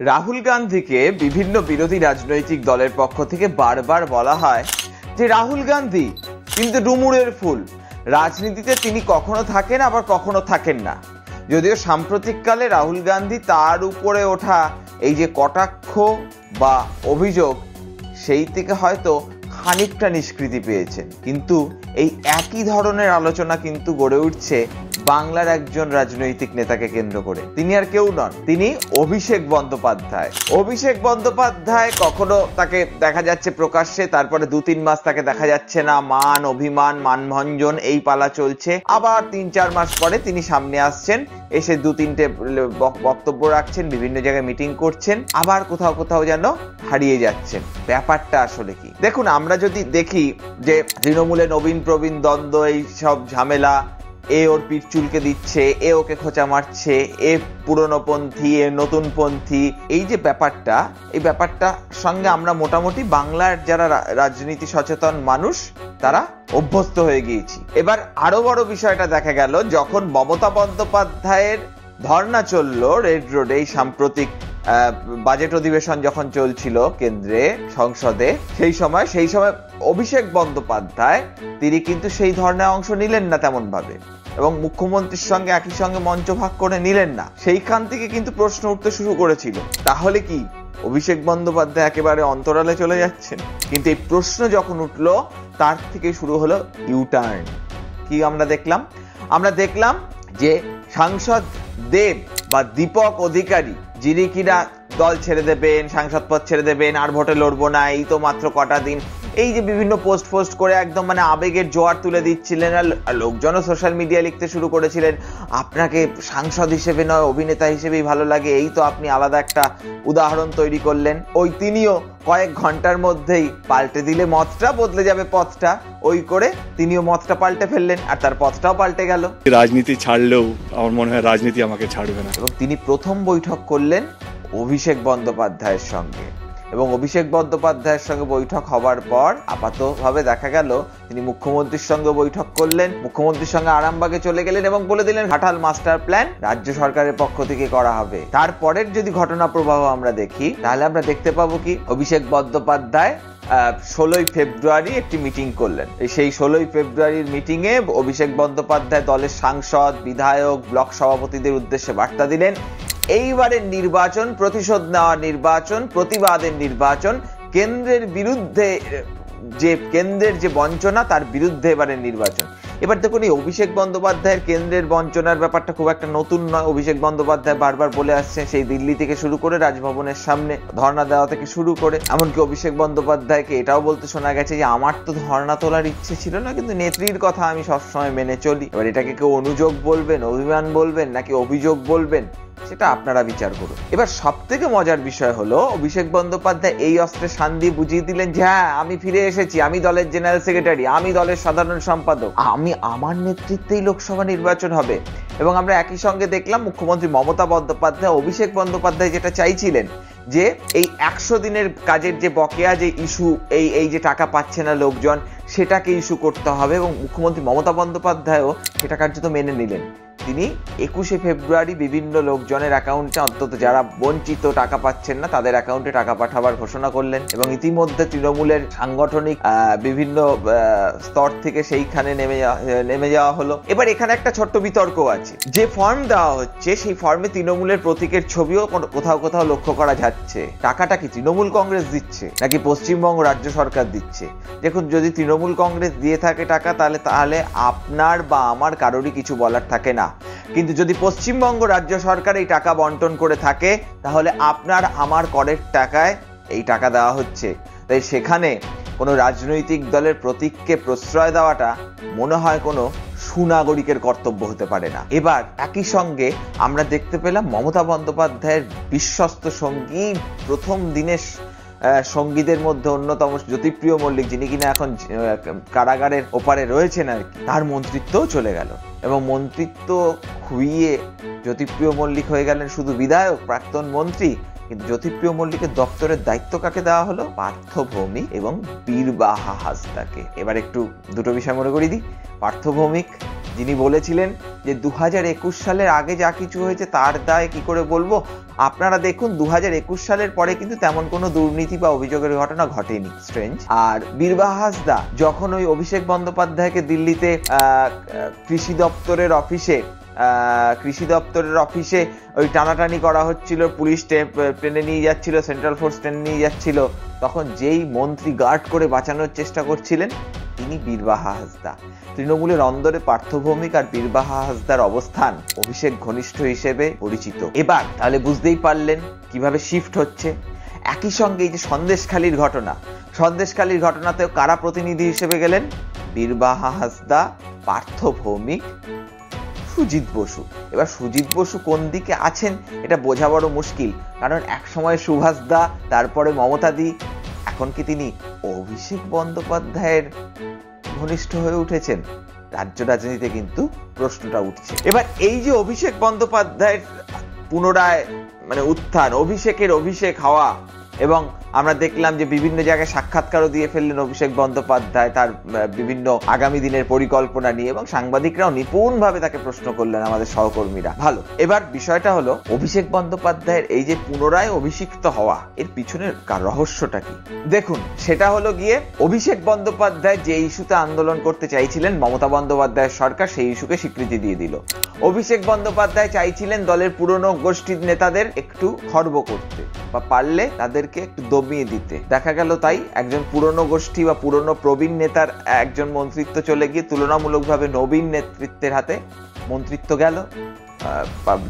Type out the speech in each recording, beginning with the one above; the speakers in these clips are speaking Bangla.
রাহুল গান্ধীকে বিভিন্ন বিরোধী রাজনৈতিক দলের পক্ষ থেকে বারবার বলা হয় যে রাহুল গান্ধী কিন্তু ডুমুরের ফুল, রাজনীতিতে তিনি কখনো থাকেন আবার কখনো থাকেন না। যদিও সাম্প্রতিককালে রাহুল গান্ধী তার উপরে ওঠা এই যে কটাক্ষ বা অভিযোগ, সেই থেকে হয়তো খানিকটা নিষ্কৃতি পেয়েছেন, কিন্তু এই একই ধরনের আলোচনা কিন্তু গড়ে উঠছে বাংলার একজন রাজনৈতিক নেতাকে কেন্দ্র করে। তিনি আর কেউ নন, তিনি অভিষেক বন্দ্যোপাধ্যায়। অভিষেক বন্দ্যোপাধ্যায় কখনো তাকে দেখা যাচ্ছে প্রকাশ্যে, তারপরে 2-3 মাস তাকে দেখা যাচ্ছে না, মান অভিমান মানভঞ্জন এই পালা চলছে। আবার 3-4 মাস পরে তিনি সামনে আসছেন, এসে 2-3টে বক্তব্য রাখছেন, বিভিন্ন জায়গায় মিটিং করছেন, আবার কোথাও কোথাও যেন হারিয়ে যাচ্ছেন। ব্যাপারটা আসলে কি? দেখুন, আমরা যদি দেখি যে তৃণমূলে নবীন প্রবীণ দ্বন্দ্ব, এই সব ঝামেলা, এ ওর পিঠ চুলকে দিচ্ছে, এ ওকে খোঁচা মারছে, এ পুরনোপন্থী, এ নতুনপন্থী, এই যে ব্যাপারটা, এই ব্যাপারটার সঙ্গে আমরা মোটামুটি বাংলার যারা রাজনীতি সচেতন মানুষ তারা অভ্যস্ত হয়ে গিয়েছি। এবার আরো বড় বিষয়টা দেখা গেল, যখন মমতা বন্দ্যোপাধ্যায়ের ধর্ণা চললো রেড রোডে, এই সাম্প্রতিক বাজেট অধিবেশন যখন চলছিল কেন্দ্রে সংসদে, সেই সময় অভিষেক বন্দ্যোপাধ্যায় তিনি কিন্তু সেই ধর্ণায় অংশ নিলেন না তেমন ভাবে, এবং মুখ্যমন্ত্রীর সঙ্গে একই সঙ্গে মঞ্চ ভাগ করে নিলেন না। সেইখান থেকে কিন্তু প্রশ্ন উঠতে শুরু করেছিল, তাহলে কি অভিষেক বন্দ্যোপাধ্যায় একেবারে অন্তরালে চলে যাচ্ছেন? কিন্তু এই প্রশ্ন যখন উঠলো, তার থেকে শুরু হলো ইউটার্ন। কি আমরা দেখলাম যে সাংসদ দেব বা দীপক অধিকারী, যিনি কিনা দল ছেড়ে দেবেন, সাংসদ পদ ছেড়ে দেবেন, আর ভোটে লড়বো না, এই তো মাত্র কটা দিন, এই যে বিভিন্ন পোস্ট করে একদম মানে আবেগের জোয়ার তুলে দিচ্ছিলেন, আর লোকজনও সোশ্যাল মিডিয়া লিখতে শুরু করেছিলেন, আপনাকে সাংসদ হিসেবে নয় অভিনেতা হিসেবেই ভালো লাগে, এই তো আপনি আলাদা একটা উদাহরণ তৈরি করলেন। তিনিও কয়েক ঘন্টার মধ্যেই পাল্টে দিলে মতটা বদলে যাবে পথটা, ওই করে তিনিও মতটা পাল্টে ফেললেন, আর তার পথটাও পাল্টে গেল। রাজনীতি ছাড়লেও আমার মনে হয় রাজনীতি আমাকে ছাড়বে না। এবং তিনি প্রথম বৈঠক করলেন অভিষেক বন্দ্যোপাধ্যায়ের সঙ্গে, এবং অভিষেক বন্দ্যোপাধ্যায়ের সঙ্গে বৈঠক হবার পর আপাতভাবে দেখা গেল তিনি মুখ্যমন্ত্রীর সঙ্গে বৈঠক করলেন, মুখ্যমন্ত্রীর সঙ্গে আরামবাগে চলে গেলেন এবং বলে দিলেন ঘাটাল মাস্টার প্ল্যান রাজ্য সরকারের পক্ষ থেকে করা হবে। তারপরের যদি ঘটনা প্রবাহ আমরা দেখি, তাহলে আমরা দেখতে পাবো কি, অভিষেক বন্দ্যোপাধ্যায় 16ই ফেব্রুয়ারি একটি মিটিং করলেন। সেই 16ই ফেব্রুয়ারির মিটিং এ অভিষেক বন্দ্যোপাধ্যায় দলের সাংসদ, বিধায়ক, ব্লক সভাপতিদের উদ্দেশ্যে বার্তা দিলেন, এইবারের নির্বাচন প্রতিশোধ নেওয়ার নির্বাচন, প্রতিবাদের নির্বাচন, কেন্দ্রের বিরুদ্ধে কেন্দ্রের যে বঞ্চনা তার বিরুদ্ধে এবারের নির্বাচন। এবার দেখুন, এই অভিষেক বন্দ্যোপাধ্যায়ের কেন্দ্রের বঞ্চনার ব্যাপারটা খুব একটা নতুন নয়। অভিষেক বন্দ্যোপাধ্যায় বারবার বলে আসছেন, সেই দিল্লি থেকে শুরু করে রাজভবনের সামনে ধর্ণা দেওয়া থেকে শুরু করে, এমনকি অভিষেক বন্দ্যোপাধ্যায়কে এটাও বলতে শোনা গেছে যে আমার তো ধর্ণা তোলার ইচ্ছে ছিল না, কিন্তু নেত্রীর কথা আমি সবসময় মেনে চলি। এবার এটাকে কেউ অনুযোগ বলবেন, অভিমান বলবেন, নাকি অভিযোগ বলবেন, সেটা আপনারা বিচার করুন। এবার সব থেকে মজার বিষয় হলো, অভিষেক বন্দ্যোপাধ্যায় এই অস্ত্রে শান দিয়ে বুঝিয়ে দিলেন যে হ্যাঁ, আমি ফিরে এসেছি, আমি দলের জেনারেল সেক্রেটারি, আমি দলের সাধারণ সম্পাদক, আমার নেতৃত্বেই লোকসভা নির্বাচন হবে। এবং আমরা একই সঙ্গে দেখলাম মুখ্যমন্ত্রী মমতা বন্দ্যোপাধ্যায় অভিষেক বন্দ্যোপাধ্যায় যেটা চাইছিলেন, যে এই 100 দিনের কাজের যে বকেয়া যে ইস্যু, এই যে টাকা পাচ্ছে না লোকজন, সেটাকে ইস্যু করতে হবে, এবং মুখ্যমন্ত্রী মমতা বন্দ্যোপাধ্যায়ও সেটা কার্যত মেনে নিলেন। তিনি 21শে ফেব্রুয়ারি বিভিন্ন লোকজনের অ্যাকাউন্টে, অন্তত যারা বঞ্চিত টাকা পাচ্ছেন না তাদের অ্যাকাউন্টে টাকা পাঠাবার ঘোষণা করলেন, এবং ইতিমধ্যে তৃণমূলের সাংগঠনিক বিভিন্ন স্তর থেকে সেইখানে নেমে যাওয়া হলো। এবার এখানে একটা ছোট্ট বিতর্ক আছে, যে ফর্ম দেওয়া হচ্ছে সেই ফর্মে তৃণমূলের প্রতীকের ছবিও কোথাও কোথাও লক্ষ্য করা যাচ্ছে। টাকাটা কি তৃণমূল কংগ্রেস দিচ্ছে নাকি পশ্চিমবঙ্গ রাজ্য সরকার দিচ্ছে? দেখুন, যদি তৃণমূল কংগ্রেস দিয়ে থাকে টাকা, তাহলে আপনার বা আমার কারোরই কিছু বলার থাকে না। কিন্তু যদি পশ্চিমবঙ্গ রাজ্য সরকার এই টাকা বন্টন করে থাকে, তাহলে আপনার আমার করের টাকায় এই টাকা দেওয়া হচ্ছে। তাই সেখানে কোনো রাজনৈতিক দলের প্রতীককে প্রশ্রয় দেওয়াটা মনে হয় কোনো সুনাগরিকের কর্তব্য হতে পারে না। এবার একই সঙ্গে আমরা দেখতে পেলাম মমতা বন্দ্যোপাধ্যায়ের বিশ্বস্ত সঙ্গী, প্রথম দিনের সঙ্গীদের মধ্যে অন্যতম জ্যোতিপ্রিয় মল্লিক, যিনি কিনা এখন কারাগারের ওপারে রয়েছেন আর কি, তার মন্ত্রিত্বও চলে গেল, এবং মন্ত্রিত্ব খুইয়ে জ্যোতিপ্রিয় মল্লিক হয়ে গেলেন শুধু বিধায়ক, প্রাক্তন মন্ত্রী। কিন্তু জ্যোতিপ্রিয় মল্লিকের দপ্তরের দায়িত্ব কাকে দেওয়া হলো? পার্থ ভৌমিক এবং বীরবাহা হাসদাকে। এবার একটু দুটো বিষয় মনে করিয়ে দিই। পার্থ ভৌমিক, যিনি বলেছিলেন যে 2021 সালের আগে যা কিছু হয়েছে তার দায় কি করে বলবো। আপনারা দেখুন 2021 সালের পরে কিন্তু তেমন কোনো দুর্নীতি বা অভিযোগের ঘটনা ঘটেনি। স্ট্রেঞ্জ। আর বীরবাহা হাসদা যখন ওই অভিষেক বন্দ্যোপাধ্যায়কে দিল্লিতে কৃষি দপ্তরের অফিসে ওই টানাটানি করা হচ্ছিল, পুলিশ টেনে নিয়ে যাচ্ছিল, সেন্ট্রাল ফোর্স টেনে নিয়ে যাচ্ছিল, তখন যেই মন্ত্রী গার্ড করে বাঁচানোর চেষ্টা করছিলেন তিনি বীরবাহা হাসদা। তৃণমূলের অন্দরে পার্থ ভৌমিক আর বীরবাহা হাসদার অবস্থান অভিষেক ঘনিষ্ঠ হিসেবে পরিচিত। এবার তাহলে বুঝতেই পারলেন কিভাবে শিফট হচ্ছে। একই সঙ্গে এই যে সন্দেশখালির ঘটনাতেও কারা প্রতিনিধি হিসেবে গেলেন? বীরবাহা হাসদা, পার্থ ভৌমিক, সুজিত বসু। এবার সুজিত বসু কোন দিকে আছেন এটা বোঝা বড় মুশকিল, কারণ একসময় সুভাষ দা, তারপরে মমতা দি, এখন কি তিনি অভিষেক বন্দ্যোপাধ্যায়ের ঘনিষ্ঠ হয়ে উঠেছেন? রাজ্য রাজনীতিতে কিন্তু প্রশ্নটা উঠছে। এবার এই যে অভিষেক বন্দ্যোপাধ্যায়ের পুনরায় উত্থান, অভিষেক হওয়া, এবং আমরা দেখলাম যে বিভিন্ন জায়গায় সাক্ষাৎকারও দিয়ে ফেললেন অভিষেক বন্দ্যোপাধ্যায় তার বিভিন্ন আগামী দিনের পরিকল্পনা নিয়ে, এবং সাংবাদিকরাও নিপুণভাবে তাকে প্রশ্ন করলেন, আমাদের সহকর্মীরা। ভালো, এবার বিষয়টা হলো অভিষেক বন্দ্যোপাধ্যায়ের এই যে পুনরায় অভিষিক্ত হওয়া, এর পিছনের রহস্যটা কি? দেখুন, সেটা হলো গিয়ে অভিষেক বন্দ্যোপাধ্যায় যে ইস্যুতে আন্দোলন করতে চাইছিলেন মমতা বন্দ্যোপাধ্যায়ের সরকার সেই ইস্যুকে স্বীকৃতি দিয়ে দিল। অভিষেক বন্দ্যোপাধ্যায় চাইছিলেন দলের পুরনো গোষ্ঠীর নেতাদের একটু খর্ব করতে, বা পারলে তাদেরকে একটু দমিয়ে দিতে। দেখা গেল তাই একজন পুরনো গোষ্ঠী বা পুরনো প্রবীণ নেতার একজন মন্ত্রিত্ব চলে গিয়ে তুলনামূলকভাবে নবীন নেতৃত্বের হাতে মন্ত্রিত্ব গেল,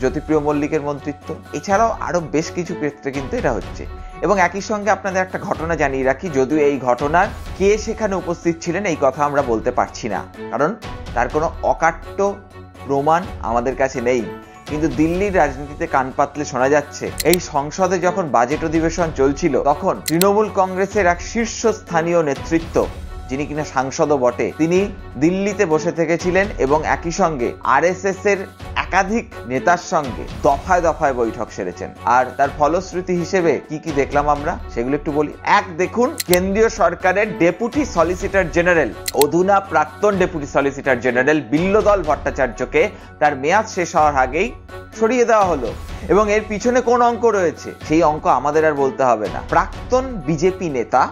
জ্যোতিপ্রিয় মল্লিকের মন্ত্রিত্ব। এছাড়াও আরো বেশ কিছু ক্ষেত্রে কিন্তু এটা হচ্ছে। এবং একই সঙ্গে আপনাদের একটা ঘটনা জানিয়ে রাখি, যদিও এই ঘটনার কে সেখানে উপস্থিত ছিলেন এই কথা আমরা বলতে পারছি না, কারণ তার কোনো অকাট্য প্রমাণ আমাদের কাছে নেই। কিন্তু দিল্লির রাজনীতিতে কান পাতলে শোনা যাচ্ছে, এই সংসদে যখন বাজেট অধিবেশন চলছিল তখন তৃণমূল কংগ্রেসের এক শীর্ষস্থানীয় নেতৃত্ব, যিনি কিনা সাংসদও বটে, তিনি দিল্লিতে বসে থেকেছিলেন এবং একই সঙ্গে আরএসএস এর একাধিক নেতার সঙ্গে দফায় দফায় বৈঠক সেরেছেন। আর তার ফলশ্রুতি হিসেবে কি কি দেখলাম আমরা সেগুলো একটু বলি। এক, দেখুন, কেন্দ্রীয় সরকারের ডেপুটি সলিসিটর জেনারেল, অধুনা প্রাক্তন ডেপুটি সলিসিটর জেনারেল বিল্লদল ভট্টাচার্যকে তার মেয়াদ শেষ হওয়ার আগেই সরিয়ে দেওয়া হলো। এবং এর পিছনে কোন অঙ্ক রয়েছে সেই অঙ্ক আমাদের আর বলতে হবে না। প্রাক্তন বিজেপি নেতা,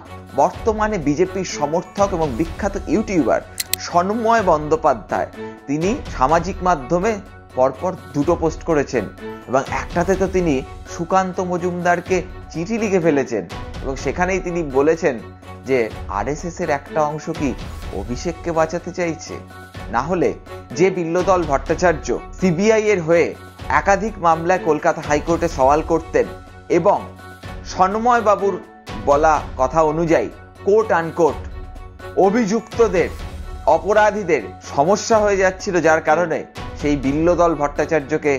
বর্তমানে বিজেপির সমর্থক এবং বিখ্যাত ইউটিউবার সন্ময় বন্দ্যোপাধ্যায়, তিনি সামাজিক মাধ্যমে পরপর দুটো পোস্ট করেছেন, এবং একটাতে তো তিনি সুকান্ত মজুমদারকে চিঠি লিখে ফেলেছেন, এবং সেখানেই তিনি বলেছেন যে আরএসএস এর একটা অংশ কি অভিষেককে বাঁচাতে চাইছে। না হলে যে বিল্লদল ভট্টাচার্য সিবিআই এর হয়ে একাধিক মামলায় কলকাতা হাইকোর্টে সওয়াল করতেন, এবং সন্ময় বাবুর বলা কথা অনুযায়ী কোর্ট আনকোর্ট অভিযুক্তদের, অপরাধীদের সমস্যা হয়ে যাচ্ছিল, যার কারণে সেই বিল্লদল ভট্টাচার্যকে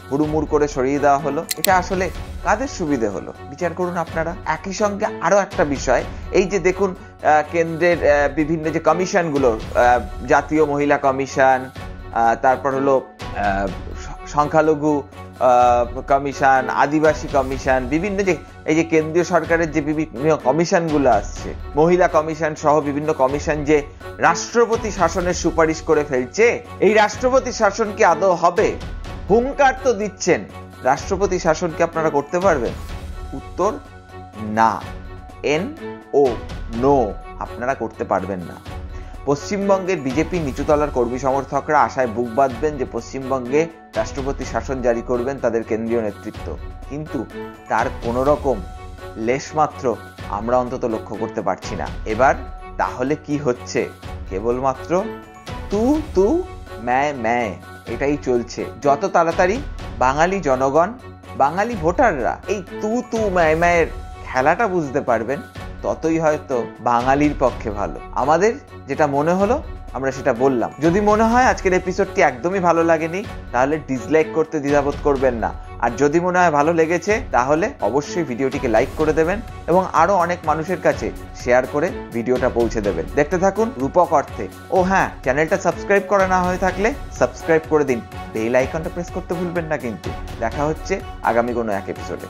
হুড়ুমুড় করে সরিয়ে দেওয়া হলো। এটা আসলে কাদের সুবিধে হলো বিচার করুন আপনারা। একই সঙ্গে আরো একটা বিষয়, এই যে দেখুন কেন্দ্রের বিভিন্ন যে কমিশনগুলো, জাতীয় মহিলা কমিশন, তারপর হলো সংখ্যালঘু কমিশন, আদিবাসী কমিশন, বিভিন্ন যে এই যে কেন্দ্রীয় সরকারের যে বিভিন্ন কমিশনগুলো আসছে, মহিলা কমিশন সহ বিভিন্ন কমিশন যে রাষ্ট্রপতি শাসনের সুপারিশ করে ফেলছে, এই রাষ্ট্রপতি শাসন কি আদৌ হবে? হুঙ্কার তো দিচ্ছেন, রাষ্ট্রপতি শাসন কি আপনারা করতে পারবেন? উত্তর না, নো, আপনারা করতে পারবেন না। পশ্চিমবঙ্গের বিজেপি নিচুতলার কর্মী সমর্থকরা আশায় বুক বাঁধবেন যে পশ্চিমবঙ্গে রাষ্ট্রপতি শাসন জারি করবেন তাদের কেন্দ্রীয় নেতৃত্ব, কিন্তু তার কোনো রকম লেশমাত্র আমরা অন্তত লক্ষ্য করতে পারছি না। এবার তাহলে কি হচ্ছে? কেবলমাত্র তু ম্যায় এটাই চলছে। যত তাড়াতাড়ি বাঙালি জনগণ, বাঙালি ভোটাররা এই তু ম্যায়ের খেলাটা বুঝতে পারবেন, ততই হয়তো বাঙালির পক্ষে ভালো। আমাদের যেটা মনে হলো আমরা সেটা বললাম। যদি মনে হয় আজকের এপিসোডটি একদমই ভালো লাগেনি, তাহলে ডিসলাইক করতে দ্বিধাবোধ করবেন না। আর যদি মনে হয় ভালো লেগেছে, তাহলে অবশ্যই ভিডিওটিকে লাইক করে দেবেন এবং আরো অনেক মানুষের কাছে শেয়ার করে ভিডিওটা পৌঁছে দেবেন। দেখতে থাকুন রূপক অর্থে। ও হ্যাঁ, চ্যানেলটা সাবস্ক্রাইব করা না হয়ে থাকলে সাবস্ক্রাইব করে দিন, বেল আইকনটা প্রেস করতে ভুলবেন না। কিন্তু দেখা হচ্ছে আগামী কোনো এক এপিসোডে।